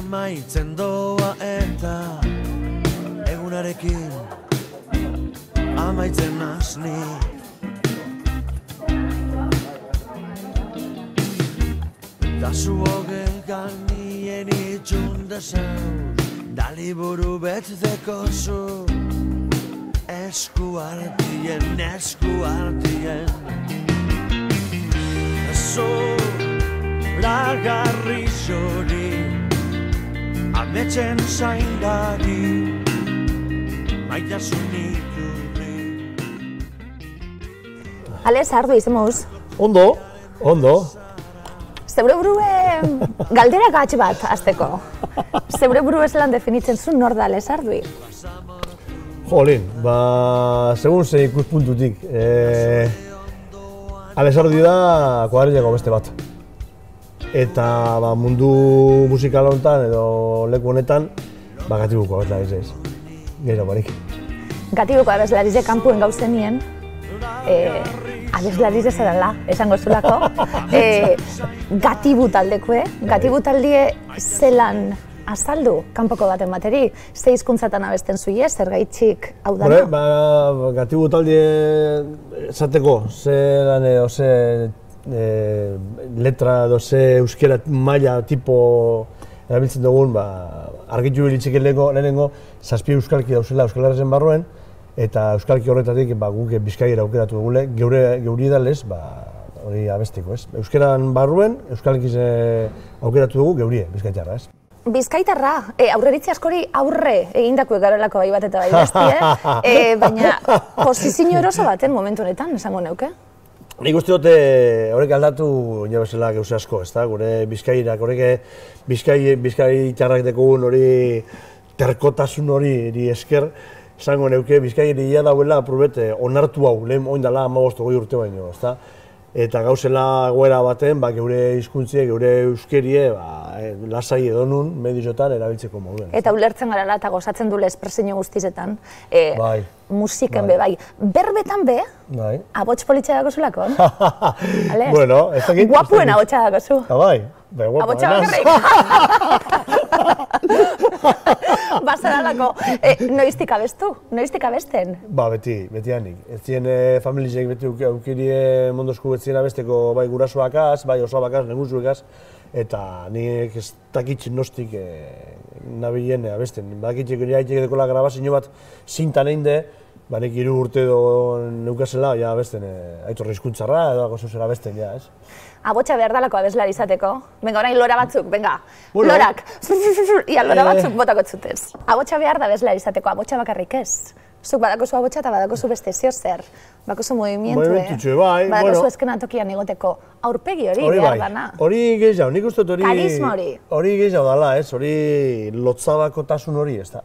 amaitzen doa eta egunarekin amaitzen nasni. Da zu hogelkan nien itxunda zauz, da liburu betzeko zu, esku artien. Zu lagarri zori, ametxen zaindari, maitasun iturri. Ale, Sardu izemuz. Ondo. Zeure burue galdera gatx bat, azteko. Zeure burue zelan definitzen zuen nor da Ale Sardui? Jolin, segun ze ikuspuntutik. Ale Sardui da kuadrillako beste bat. Eta mundu musikal honetan edo leku honetan, Gatibuko abeslariz ez. Gero barik. Gatibuko abeslariz kanpuen gauzenien, abeslariz ez edala, esango zulako. Gatibu taldekue, Gatibu taldie zelan azaldu, kanpoko baten bateri, ze hizkuntzatan abesten zuie, zer gaitxik hau dana? Gatibu taldie esateko, zelan edo ze letra edo ze euskera maila tipo erabiltzen dugun, argitu bilitzik lehenengo, 7 euskalki dauzela Euskal Herrizen barruen, eta euskalki horretatik guk Bizkaiera aukeratu dugule, geuri edalez, hori abesteko, ez? Euskeran barruen, euskalkiz aukeratu dugu geurie, Bizkaitarra, ez? Bizkaitarra, aurreritzi askori aurre egindako garelako bai bat eta bai bestie, baina posizio eroso baten momentu honetan, esango neuke? Nik uste dute horrek aldatu ina bezala gauze asko, ez da? Gure Bizkairak, horrek Bizkaitarrak dekogun hori terkotasun hori esker, esango neuke Bizkairi ia dauela aprobete onartu hau, lehen oindala 15 urte baino, ez da? Eta gauzela goera baten, geure hizkuntzie, geure euskerie, lasai edonun, medizotan erabiltzeko moduen. Eta ulertzen garala eta gozatzen dule espresio guztizetan, musiken be bai. Berbetan be, abots politxa dago zulako? Bueno, ez dakit. Guapuen abotsa dago zu. Bai, guapa. Abotsa bakarrik. Bazaralako, noiztik abestu? Noiztik abesten? Beti hanik. Ez zien familizek beti aukirie mondosku betzien abesteko bai gurasoakaz, bai osabakaz, neguzuekaz, eta nik ez dakitxin nostik nabilen abesten. Badakitxik nire haitek edekola grabazio bat zintan einde, nik 3 urte edo neukazela abesten aitorri hizkuntzarra edo ako zuzera abesten, ez? Abotsa behar dalako abeslari izateko. Venga, orain lora batzuk, venga. Lorak, ia lora batzuk botako zutez. Abotsa behar da abeslari izateko, abotsa bakarrik ez. Zuk badakozu abotsa eta badakozu beste zio zer. Badakozu movimientu, badakozu eskenatokian egoteko aurpegi hori behar dana. Hori gehiago, nik uste hori... Karisma hori. Hori gehiago dala, ez? Hori lotzabakotasun hori, ez da.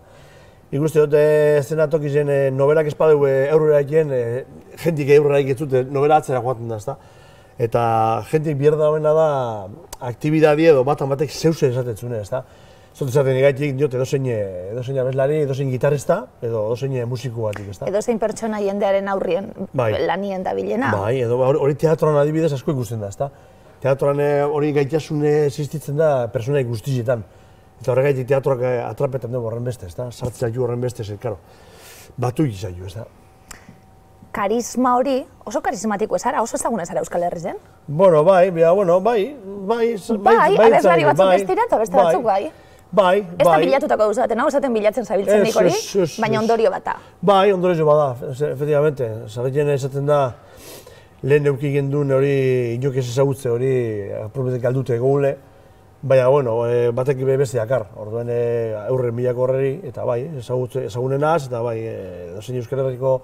Nik uste dut eskenatokizen nobelak espadeu eurrera egin, jentik eurrera egitzute nobela atzera joaten da, ez da. Eta jentik bierda hoena da aktibidadi edo batan batek zeusen esaten zuen, ez da. Zote zaten egaitik diot edozein abeslari, edozein gitarrista, edo edozein musiko batik, ez da. Edozein pertsona jendearen aurrien lanien da bilena. Bai, edo hori teatroan adibidez asko ikusten da, ez da. Teatroan hori gaitasune existitzen da personaik guztietan. Eta horregaitik teatroak atrapetan dugu horren beste, ez da. Sartzen zaitu horren beste, karo. Batu egizaitu, ez da. Karisma hori, oso karismatiko ezara, oso ezaguna ezara Euskal Herrizen? Bueno, bai, abeslari batzuk ez dira eta beste batzuk bai. Bai. Ez da bilatutako gauza baten, hau esaten bilatzen zabiltzen nik hori, baina ondorio bat da. Bai, ondorio bat da, efectivamente. Zarretien esaten da, lehen neuki gendun hori inok ez ezagutze hori aprobetek aldute egule. Baina, bueno, batek beste dakar, orduen eurren milako horreri, eta bai, ezagunenaz, eta bai, edozein Euskal Herriko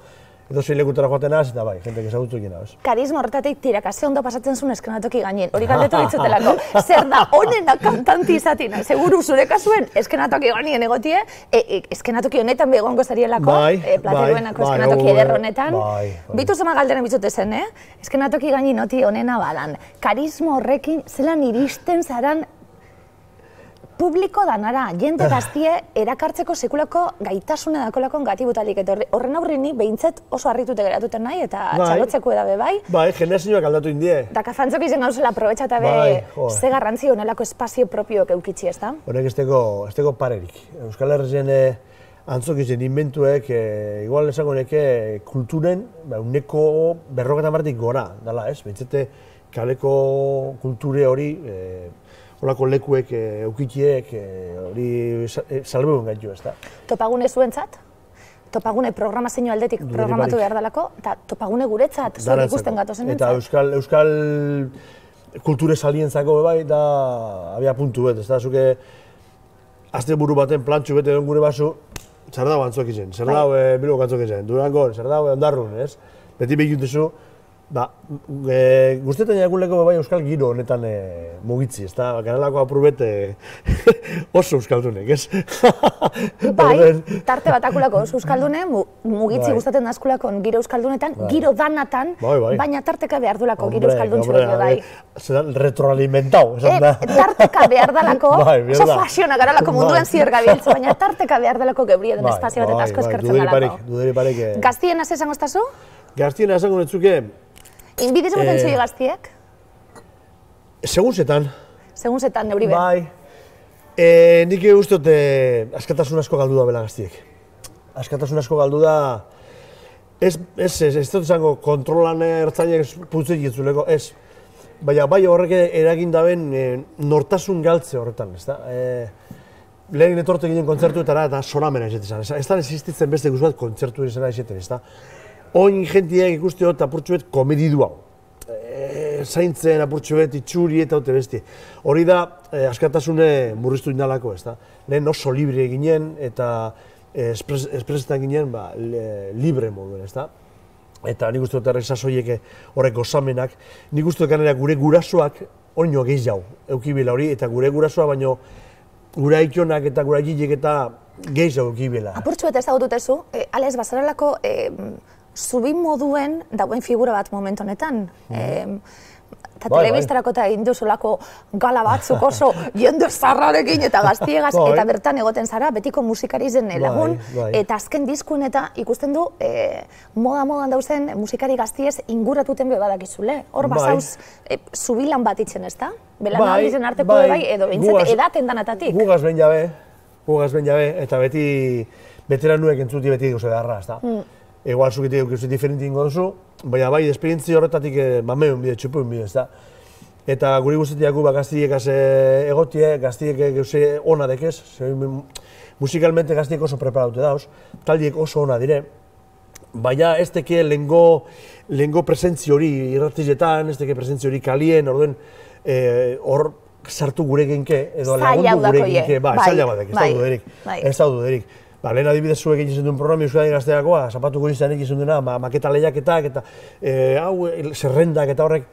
edozein lekutara joatenaz, eta bai, jentek ezagutu egin abez. Karisma horretatik tirakazio ondo pasatzen zuen eskenatoki gainen, hori galdetu ditzutelako. Zer da, onena kantanti izatina, seguru zure kasuen eskenatoki gainen egotie, eskenatoki honetan begongo zarielako, plateruenako eskenatoki eder honetan. Bitu zema galderen bitzute zen, eskenatoki gainen oti onena badan. Karisma horrekin zelan iristen zaran publiko danara, jende gaztie erakartzeko sekulako gaitasune dakolako gatibutalik, eta horren aurrini behintzet oso harritute geratuten nahi, eta txalotzeko edabe bai. Bai, generazioak aldatu indie. Eta kafantzok izen gauzela aprobetxata be, ze garrantzi honelako espazio propioak eukitzi, ez da? Honek ez teko parerik. Euskal Herrien antzok izen inventuek, igual esango neke kulturen, uneko 50 gora, dala ez? Behintzete kaleko kulture hori, holako lekuek, eukitiek, hori salbegun gaitu, ez da? Topagune zuentzat? Topagune programazio aldetik programatu behar dalako, eta topagune guretzat, zuek ikusten gatozen entzat? Eta euskal kulture salientzako bai, da abia puntu bet, ez da? Zuke, azte buru baten plantxu bete egon gure basu, zer dago antzok izen, zer dago bilbok antzok izen, Durangon, zer dago Ondarrun, ez? Beti behikuntezu, guztetan jakuleko bai euskal giro honetan mugitzi, ez da? Kanalako apurubet oso euskaldunek, ez? Bai, tarte bat akulako oso euskaldune, mugitzi gustaten askulako giro euskaldunetan, giro danatan, baina tarteka behar dulako giro euskalduntxu hori bai. Zeran retroalimentau, esan da. Tarteka behar dalako, oso fasiona garalako munduan zier gabiltz, baina tarteka behar dalako gebrie den espazio bat eta asko eskertzen dalako. Duderi parek. Gaztien az esango estazu? Gaztien esango netzuke, Inbidiz goten zui gaztiek? Segun zetan, neuri behar. Bai. Nik uste dut askatasun asko galdu da bela gaztiek. Askatasun asko galdu da, ez dut esango kontrolan ertzainek putzek jitzuleko, ez. Baina bai horrek eragin daben nortasun galtze horretan, ez da. Lehen etorte ginen kontzertuetara eta soramena esetzen. Ez da existitzen beste guztu bat kontzertu izena esetzen, ez da. Oin jentiak ikuste dut apurtxu bet komedidu hau. Zaintzen apurtxu bet itxuri eta hote besti. Hori da, askatasune murriztu indalako, ez da. Lehen oso libre ginen eta espresetan ginen libre moduen, ez da. Eta nik uste dut errek sasoiek horrek gozamenak. Nik uste dut ganera gure gurasoak oino gehiago eukibila hori, eta gure gurasoa baino gure aikionak eta gure aitilek eta gehiago eukibila. Apurtxu bet ez dagotutezu, ala ez bazaralako zubi moduen dauen figura bat momentu honetan. Eta telebistarako eta induzulako gala batzuk oso jende zarrarekin eta gaztiegaz, eta bertan egoten zara betiko musikari zen lagun, eta azken diskun eta ikusten du modan dauzen musikari gaztiez inguratuten be badakizule. Hor bazauz zubilan bat itzen, ez da? Belanaldizen arteko bai, edo bintzat edaten danatatik. Gugaz ben jabe, eta beti veteranuek entzuti beti gauze beharra, ez da? Igual zuketik eukizut diferenti ingo duzu, baina bai, esperientzi horretatik mameun bide, txupun bide, ez da. Eta guri guztetiak gu gaztiek egotie, gaztiek gauze ona dekez, musikalmente gaztiek oso preparaute dauz, taldiek oso ona dire, baina ez teke lehengo presentzi hori irratizetan, ez teke presentzi hori kalien, orduen hor sartu gure genke, edo lagundu gure genke, zaila batek, ez da duderik. Lehen adibidez zuek egin duen programa Euskadi Gazteakoa, zapatuko izanek izan duena, maketa lehiaketak eta hau zerrendak eta horrek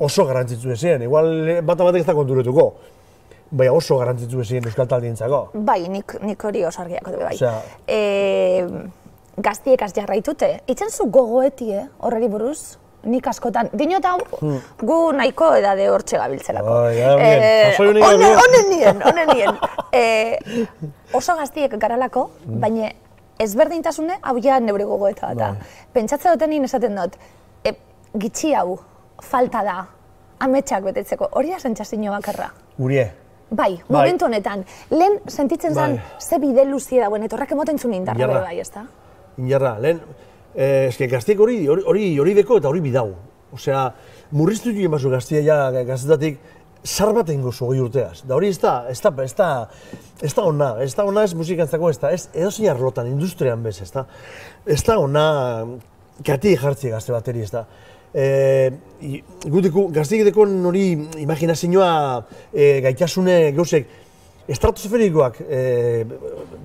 oso garrantzitsu ezien. Igual bat ez da konturetuko, baina oso garrantzitsu ezien euskal taldientzako. Bai, nik hori oso argiako dugu bai. Gaztiekaz jarraitute, itzen zu gogoeti horreri buruz? Nik askotan, dino eta gu nahiko edade hortxe gabiltzelako. Honen nien. Oso gaztiek garalako, baina ezberdintasune hau ja neure gogoeta bat. Pentsatze duten nien esaten dut, gitxi hau, falta da, ametsak betetzeko, hori da sentsazio bakarra. Gurie. Bai, momentu honetan, lehen sentitzen zen ze bide luzie dagoen, eta horrek emoten zuen indarra bai, ez da? Indarra, lehen, gaztiek hori deko eta hori bidau. Osea, murriztu egin bazu gaztia gaztetatik zar bat egin gozu 20 urteaz. Da hori ez da ona ez musikantzako, ez edozein arlotan, industrian bez, ez da. Ez da ona kati jartzi gazte bateri, ez da. Gaztiek dekon hori imaginazioa gaitasune gauzek estratosferikoak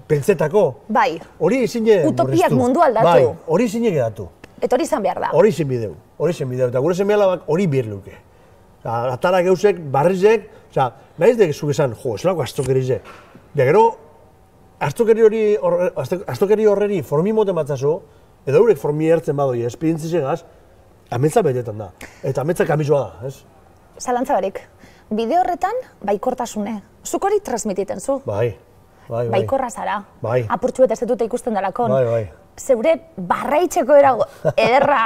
pentsetako. Bai. Hori ezin murriztu. Utopiak mundu aldatu. Bai, hori ezin edatu. Eta hori izan behar da. Hori izan bideu. Eta gure zen behalabak hori behar luke. Atara gauzek, barrizek, nahiz dek zuk esan, ez lako aztokerizek. Gero, aztokeri horreri formi moten batzazu, edo eurek formi ertzen badoi esperientzizegaz, ametza betetan da. Eta ametza kamizua da, ez? Zalantza barik. bideo horretan baikortasune. Zuk hori transmititen zu. Bai. Baikorra zara. Bai. Apurtxu eta ez dut ikusten dalakon. Bai. Zeure barraitzeko ederra,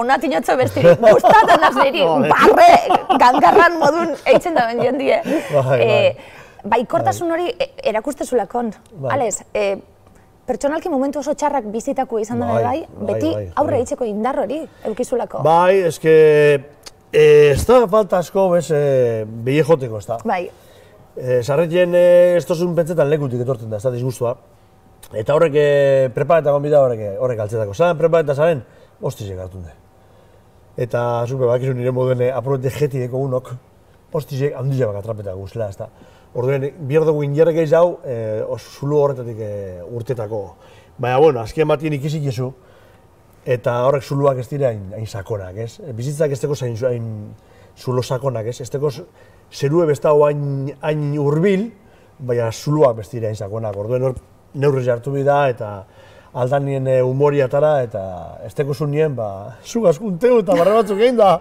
onatinotzo bestirik, gustatzen da zeri, barre, gangarran modun eitzen da ben jendie. Baikortasun hori erakustezulakon. Alez, pertsonalki momentu oso txarrak bizitako izan da beti aurre eitzeko indar hori eukizulako. Bai, eske, ez da falta asko, behi joteko, ez da. Bai. Sarretien ez tozun pentsetan lekutik etortzen da, ez da disgustua. Eta horrek prepareta gonbida horrek altzetako. Zaren prepareta zaren, hostizek hartun da. Eta zupe bakizu nire moduen aprobete jetideko unok, hostizek handila bak atrapeta guzela, ez da. Orduen, bihar dugu injarrek eiz hau, zulu horretatik urtetako. Baina, bueno, azken batien ikisik jesu, eta horrek zuluak ez dira hain sakonak, ez? Bizitzak ez teko zain zulo sakonak, ez? Ez teko zerue bestau hain urbil, baina zuluak ez dira hain sakonak. Orduen, hor neurrez hartu bida eta aldan nien humoriatara eta ez teko zuen nien, zugaz kunteu eta barra batzuk egin da.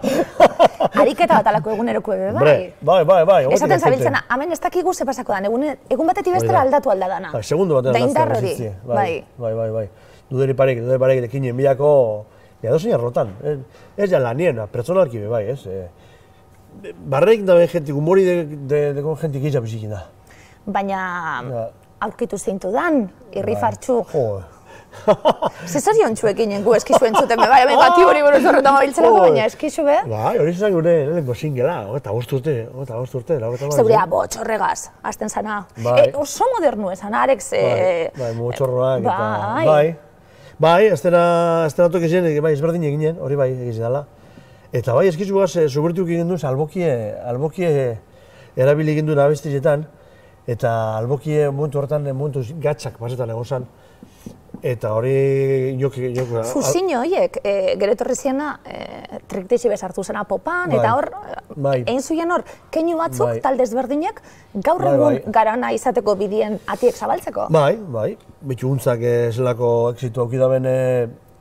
Ariketa bat alako eguneroko bai. Bai. Esaten zabiltzen, hemen ez dakigu ze pasako dan, egun batetik bestera aldatu alda dana. Bai, segundu batean aldatzen bizitzi. Bai. Duderi parek dekinen bilako, dozein arrotan. Ez ja lanien, pertsonalki be bai, ez. Barreik da ben jentik, humori dekon jentik izan bizikin da. Baina aurkitu zeintu dan, irrifartxu. Zezarion txuekin gu eskizu entzuten be, bai, bati hori buruz horretan mabiltzelako, baina eskizu be. Bai, hori izan gure lehenko singela, 25 urte. Zeurea botxorregaz, hasten zana. Oso modernu esan, Arex. Bai, botxorroak eta... Bai, azten atok izan, ezberdin eginen, hori bai egiz dela. Eta bai, eskizu gaz, subvertiuk egin duz, albokie erabili egin duen abestizetan, eta albokie momentu horretan, momentu gatsak pasetan egon zan. Eta hori jok... Fusiño horiek, gero etorri ziena, triktixi bezartu zena popan, eta hor, egin zuien hor, keinu batzuk, talde ezberdinek, gaur egun garana izateko bidien atiek zabaltzeko. Bai, betu guntzak zelako exitu aukidaben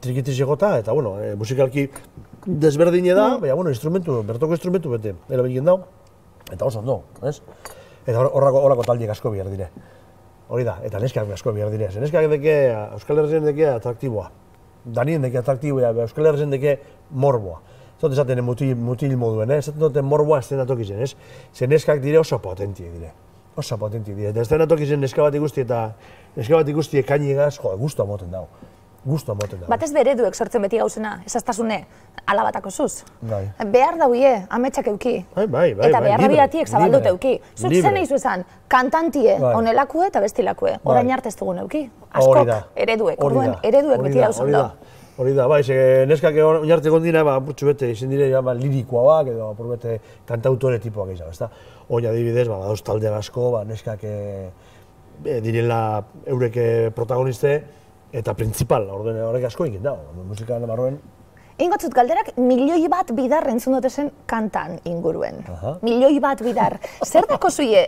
trikitixi gota, eta bueno, musikalki desberdine da, baina bueno, bertoko instrumentu bete, erabiltzen dau, eta oso ondo, ez? Eta horrako taldiek asko bihar dire. Hori da, eta neskak asko bihar dire. Neskak deke, Euskal Herrien deke atraktiboa. Danien deke atraktiboa, Euskal Herrien deke morboa. Zote esaten mutil moduen, esaten duten morboa estenatok izen, ez? Zer neskak dire oso potentie dire. Oso potentie dire. Eta estenatok izen neska bat ikusti eta neska bat ikusti ekainigaz, guztua moten dago. Batez bereduek sortzen beti gauzena, esaztasune, alabatako zuz. Behar dauie, ametsak euki. Eta behar dabiatiek zabaldut euki. Zuk zen eizu esan, kantantie onelakue eta bestilakue. Orain arte ez dugun euki. Askok, ereduek. Ereduek beti dauzun da. Hori da, bai, neskak oinarte gondina, purtsu bete, izen dire lirikoak edo bete kantautore tipoak izan, ezta? Oin adibidez, dauz talde asko, neskak direla eurek protagoniste, eta principal, horrek asko egin dago, musika barruen. Ingotzut galderak, milioi bat bidar entzun zen kantan inguruen. Milioi bat bidar. Zer dako zuie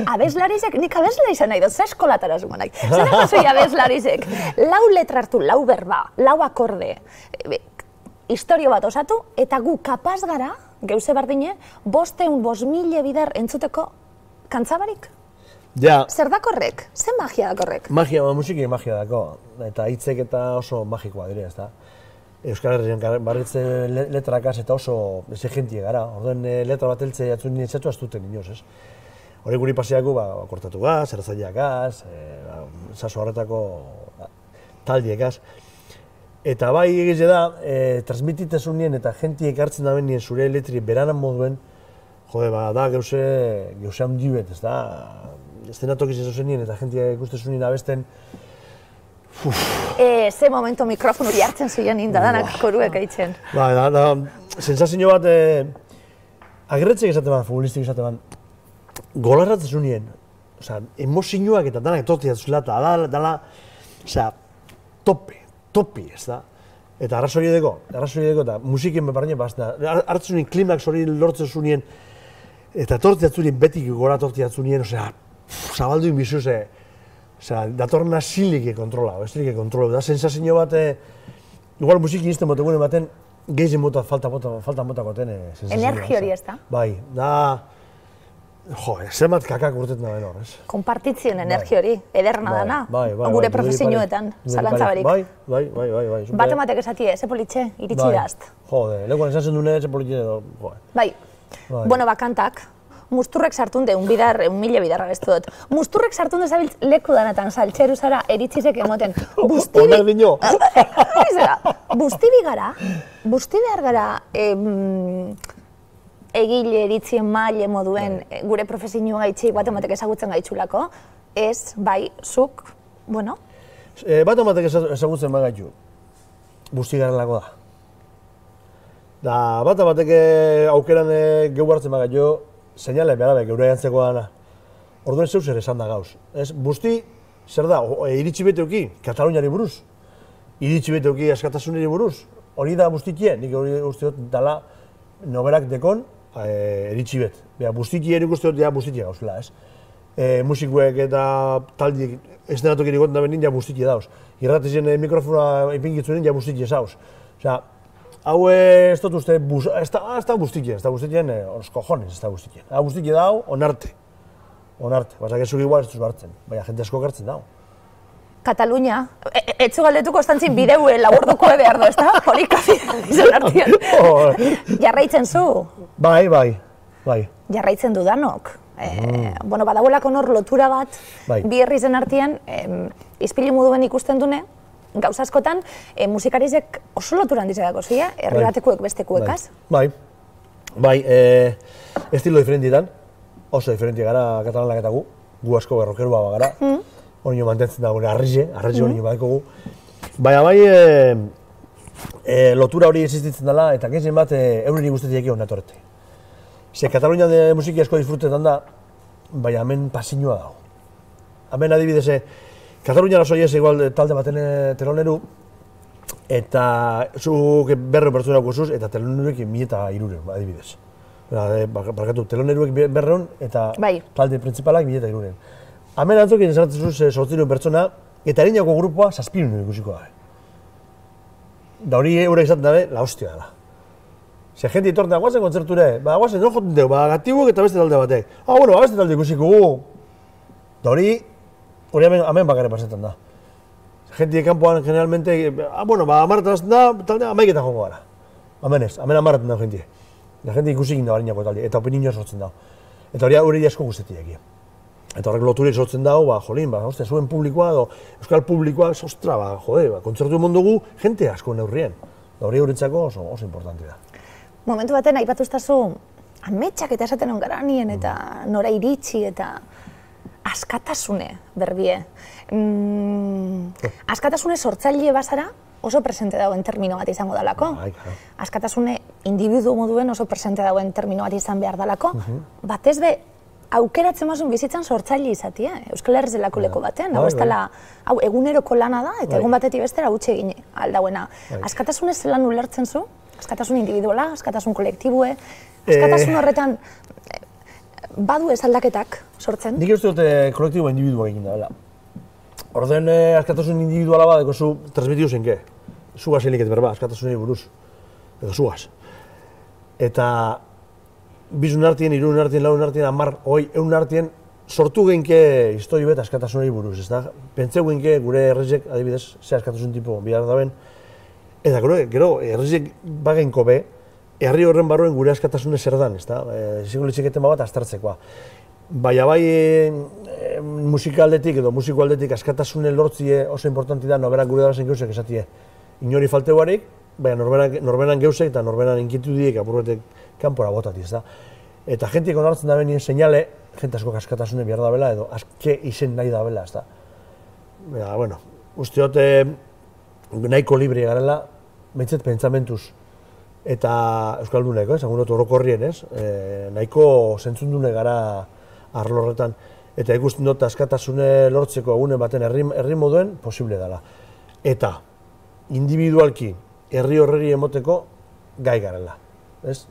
abeslarizek, nik abesla izan nahi dut, ze eskolatara zuman nahi. Zer dako zuie abeslarizek, lau letra hartu, lau berba, lau akorde, historio bat osatu, eta gu kapaz gara, geuse bardine, 500.000 bidar entzuteko kantzabarik? Zer dakorrek? Zer magia dakorrek? Musiki magia dako, eta hitzek eta oso magikoa dire, ez da. Euskal Herrian barritze letrakaz eta oso exigentie gara, orduen letra bat eltze jatzun nien txatu aztuten inoz, ez. Hori guri paseako, kortatu gaz, erazaiak gaz, saso horretako taldiekaz. Eta bai egize da, transmititezun nien eta jentiek hartzen da nien zure letri beranan moduen, da geuse handi bet, ez da. Estenatok izan zen nien eta jentia ikustezun nien abesten. Ze momento mikrofonu jartzen zuien indadanak koruek aitzen. Da, sensazio bat, agerretzek esaten bat, futbolistik esaten bat, golarratzen nien, emozioak eta danak etortia zula eta dala, topi, ez da. Eta arrazoi edeko, eta musikin beparrine bazta, hartzen nien klimak hori lortzen zunien, eta tortia zunien, betik gora tortia zunien, zabalduin bizu, datorna zilike kontrola, ez zilike kontrola. Da, sensazio bat, igual musikin izten botegunen baten, gehien mota, falta motako tene. Energi hori ez da? Bai, da... Jo, zenbat kakak urtetan da hor, ez? Konpartitzien energi hori, ederna dana, gure profesioetan, zalantzabarik. Bai. Bat ematek esatie, ze politxe, iritsi dazt. Jode, lekuan esatzen dune, ze politxe edo, jode. Bai, bueno, bakantak, musturrek sartunde, mila bidarra bestu dut. Musturrek sartunde zabiltz leku danatan, saltxeru zara, eritzizek emoten. Onak dino! Busti behar gara, egile eritzien maile moduen gure profesioa gaitxik bat ematek ezagutzen gaitzulako, ez, bai, zuk, bueno? Bat ematek ezagutzen bai gaitxu, busti garelako da. Da, bat ematek aukeran geu hartzen bai gaitxu, seinale behar geure jantzeko dana. Orduan zeu zer esan da gauz. Ez, busti, zer da, iritsi beteuki, Kataluniari buruz. Iritsi beteuki askatasunari buruz. Hori da bustikie, nik hori uste dut dala noberak dekon, eritxi bet. Bustiki erik uste dut, bustiki gauzela, ez? Musikuek eta taldiek eszenatoki erikoten da benin, bustiki dauz. Irratizien mikrofona ipingitzunen, bustiki zauz. Osea, hau ez dut uste, ez da bustiki, ez da bustikien, os cojones ez da bustikien. Bustiki dau, onarte. Onarte, basak ezuk igual ez duz hartzen, baina jente asko gartzen dau. Katalunia, etzu galdetuko estantzin bideue laburduko behar du, ez da? Hori kafi izan artian. Jarraitzen zu? Bai. Jarraitzen dudanok. Bueno, badagoelako nor lotura bat, bi herrizen artean, izpili moduen ikusten dune, gauza askotan, musikarizek oso lotura handiz edako zia, herri batekuek bestekuekaz? Bai, estilo diferentitan, oso diferenti gara katalanak eta gu asko berrokerua gara. Hori mantentzen da gure arretxe hori badekogu. Baina lotura hori existitzen dela eta gehien bat euren ikustetik hon datorrete. Ze Katalunian musiki asko disfrutetan da, baina hemen pasinua dago. Hemen adibidez, Katalunian oso ez igual talde baten teloneru, eta zuk berre pertsona guzuz, eta teloneruek 1.300 adibidez. Barkatu, teloneruek berreun eta talde principalak 1.300. Hemen antzokin esartzen zuz 800 pertsona, eta erinako grupoa 700 ikusiko da. Da hori eurek izaten dabe, la hostia dela. Ze jenti itorten guazen kontzerture, guazen, no joten dugu, gatibuk eta beste talde batek. Bueno, beste talde ikusiko gu. Da hori hemen bakare pasetan da. Jenti kanpoan generalmente, bueno, amarretan azten da, talde amaiketan jongo gara. Hemen ez, hemen amarretan da jenti. Da jenti ikusikin da barinako talde, eta opinioa sortzen da. Eta hori asko guztetik. Eta horrek loturik sortzen dago, zuen publikoa edo euskal publikoa, ostra, kontzertu emon dugu, jente asko neurrien. Da hori eurentzako oso importante da. Momentu baten, aipatu estazu, ametsak eta esaten on gara nien, eta nora iritsi, eta askatasune berbie. Askatasune sortzaile bazara oso presente dagoen termino bat izango dalako. Askatasune individu moduen oso presente dagoen termino bat izan behar dalako. Batez be, aukeratzen mazun bizitzan sortzaile izatea, Euskal Herriz delako leku batean. Hau eguneroko lana da, eta egun batetik bestera utxe egin aldauena. Askatasunez zelan ulertzen zu? Askatasun individuala, askatasun kolektibue, askatasun horretan badu ez aldaketak sortzen? Nik uste dute kolektibua individua egin da. Orden askatasun individuala bat, eko zu transmitidu zenke. Zugaz heliket berba, askatasunei buruz. Edo zugaz. Eta bizun artien, irun artien, laun artien, 10, 100 artien sortu genke histori bet askatasunari buruz, ez da? Pentseu genke gure herrizek, adibidez, ze askatasun tipo bihar daben. Eta gero, herrizek bagenko be, herri horren barruen gure askatasune zer dan, ez da? Zigulitxeketen bat aztertzekoa. Baina musikaldetik edo musikoaldetik askatasune lortzie oso importanti da norberak gure dabezen geusek esatie. Inori falteuarik, baina norberan geusek eta norberan inkitudiek apurbetek kanpora botati, ez da. Eta jentik onartzen da benien seinale, jente asko askatasune behar dabela edo aske izen nahi dabela, ez da. Bueno, uste dut nahiko libre garela, behintzet pentsamentuz eta euskalduneko, esango dut orokorrien, ez? Nahiko zentzundune gara arlo horretan. Eta ikusten dut askatasune lortzeko egunen baten herri moduen posible dela. Eta individualki herri horreri emoteko gai garela. Ez?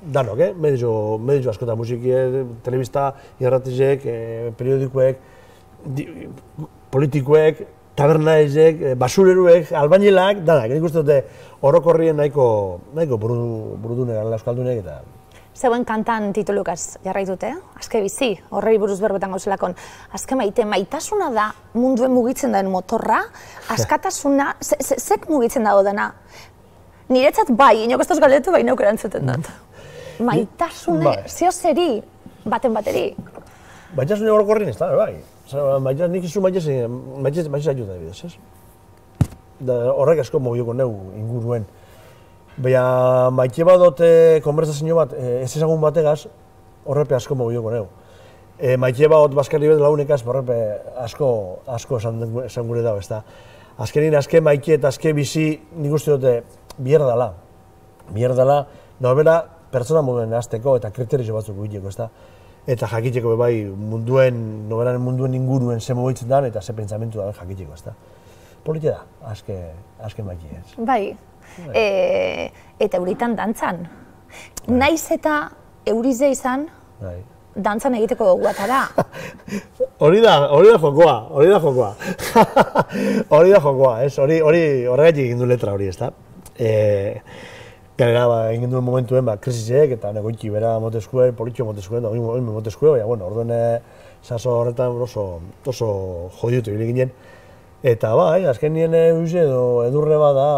Danok, medio askotan musiki, telebista, irratizek, periodikoek, politikoek, tabernaizek, basureruek, albainilak, danak, nik uste dute orokorrien nahiko burudunek, euskaldunek eta... Zeuen kantan titulukaz jarraitute, azke bizi, horrei buruz berbetan gauzelakon. Azke maitasuna da munduen mugitzen den motorra, askatasuna, zek mugitzen dago dena? Niretzat bai, inok ez duz galdetu, bai neuk erantzuten dut. Maitasune, zeo zeri, baten bateri. Maitasune orokorrien ez da, bai. Nik izu maitez aiuta bidez, ez? Horrek asko mobioko neu inguruen. Baina maite badot konversazio bat ez ezagun bategaz, horrepe asko mobioko neu. Maite badot baskarri bet launekaz, horrepe asko esan gure dago, ez da. Azkenin, azke maite eta azke bizi nik uste dute bierdala. Bierdala, norbera pertsona moduen azteko eta kriterio batzuk egiteko, ez da. Eta jakiteko bai norberaren munduen inguruen ze mobitzen da eta ze pentsamentu da jakiteko, ez da. Polite da, azke maite ez. Bai. Eta euritan dantzan. Naiz eta eurize izan, dantzan egiteko goguata da. Hori da jokoa. Hori da jokoa, ez? Horregatik egin du letra hori, ez da? Gainera, egin duen momentuen, krisisek eta negoiti bera motezkue, politxo motezkue, da hori motezkue, baina, bueno, orduen saso horretan oso jodiutu hile ginen. Eta bai, azken nien edo edurre bat da,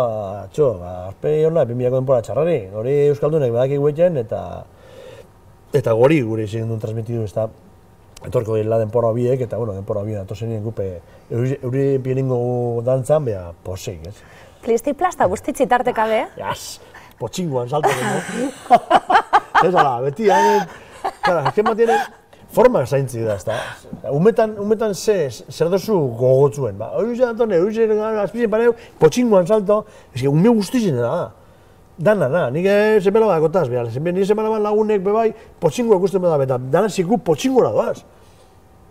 arpe hona, 2000ko denpora txarrari. Hori euskaldunek badaki guetzen eta gori gure izan duen transmitidu ez da. Etorko dira denpora biek eta, bueno, denpora biek atozen nien gupe euri pieningo dantzan, beha, posik, ez? Klisti plasta guztitzi tarteka be? Jas, potxinguan salto gero. Ez ala, beti, azken bat diren, forma zaintzi da, ez da. Umetan zer dozu gogotzuen. Hori izan Antone, hori izan azpizien paneu, potxinguan salto, ez que ume guztizien da. Dana da, nik zemela badakotaz, nik zemela bat lagunek bebai, potxingua ikusten da, eta dana ziku potxingura doaz.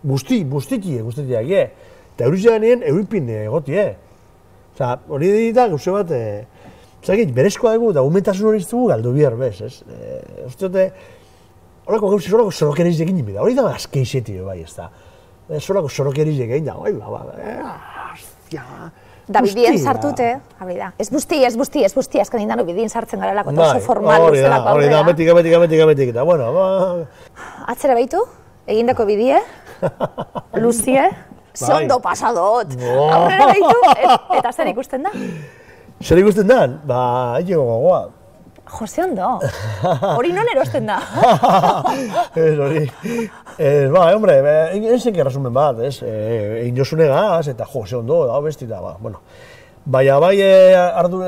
Guztitiak, eta hori izan nien euripin egotie. Osa, hori da gauze bat, berezkoa dugu, eta umetasun hori iztugu galdu bihar bez, ez? Uste dute, horako gauzi zorako zorokeriz egin bida, hori da azkeizeti bai, ez da. Zorako zorokeriz egin da, bai, hostia, Davidien sartute, hori da. Ez busti, azken indan Davidien sartzen garelako, eta oso formal duzelako aurrera. Hori da, eta bueno, Atzera behitu, egindako bidie, luzie, ze ondo pasadot, aurrera behitu, eta zer ikusten da? Zer ikusten da? Aiteko gogoa. Jose ondo, hori non erosten da? Ez hori, hombre, enzen erresumen bat, ez? Egin josunegaz eta Jose ondo, da, besti da, bueno. Baina bai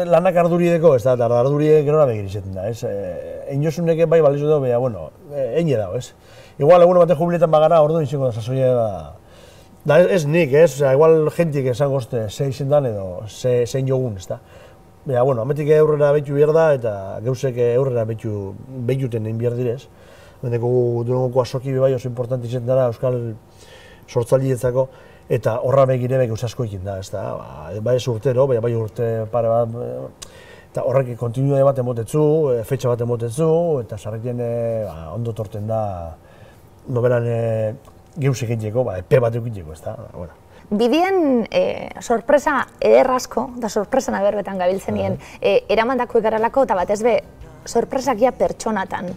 lanak ardurideko, ez da, eta arduridek gero nabegir izaten da, ez? Egin josuneke bai balizu da, baina, bueno, egin dago, ez? Igual egun baten jubiletan bagara, ordu izango da, sasoia da, ez nik, ez? Igual jentik esango zte, ze izen dan edo, zein jogun, ez da? Baina, bueno, ametik aurrera behitu behar da, eta gauzek aurrera behituten egin behar direz. Bendeko durangoko asoki bai oso importanti izaten dara euskal sortzaileetzako, eta horra begire gauz asko egin da, ez da. Bai ez urtero, bai urte pare bat, eta horrek kontinuidade bat emotetzu, fetxa bat emotetzu, eta sarrekien ondo torten da nobelan gauz egiteko, epe bat egiteko, ez da. Bidien sorpresa ederrazko, da sorpresan aberbetan gabiltzenien, eramandako egarralako eta batez be, sorpresakia pertsonatan.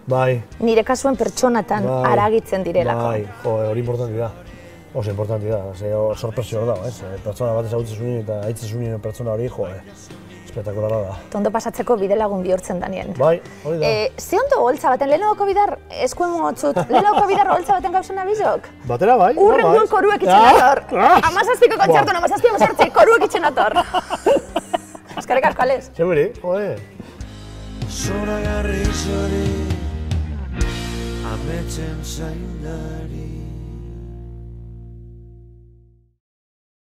Bai. Nire kasuen pertsonatan aragitzen direlako. Bai, hori importanti da. Oso importanti da, sorpresi hor dago, ez? Pertsona bat ezagutzen zuen eta haitzen zuen pertsona hori, espetakulara da. Tondo pasatzeko bide lagun bihurtzen danien. Bai, hori da. Ze ondo holtza baten, lehenogoko bidar eskuen motzut, lehenogoko bidar holtza baten gauzan abizok? Batera bai. Urren duen koruek itxen ator. Amazazpiko kontzertuan, amazazpiko sortzi, koruek itxen ator. Eskarek asko, Alex. Seguri, jode. Zoragarri zori, ametzen zaindari.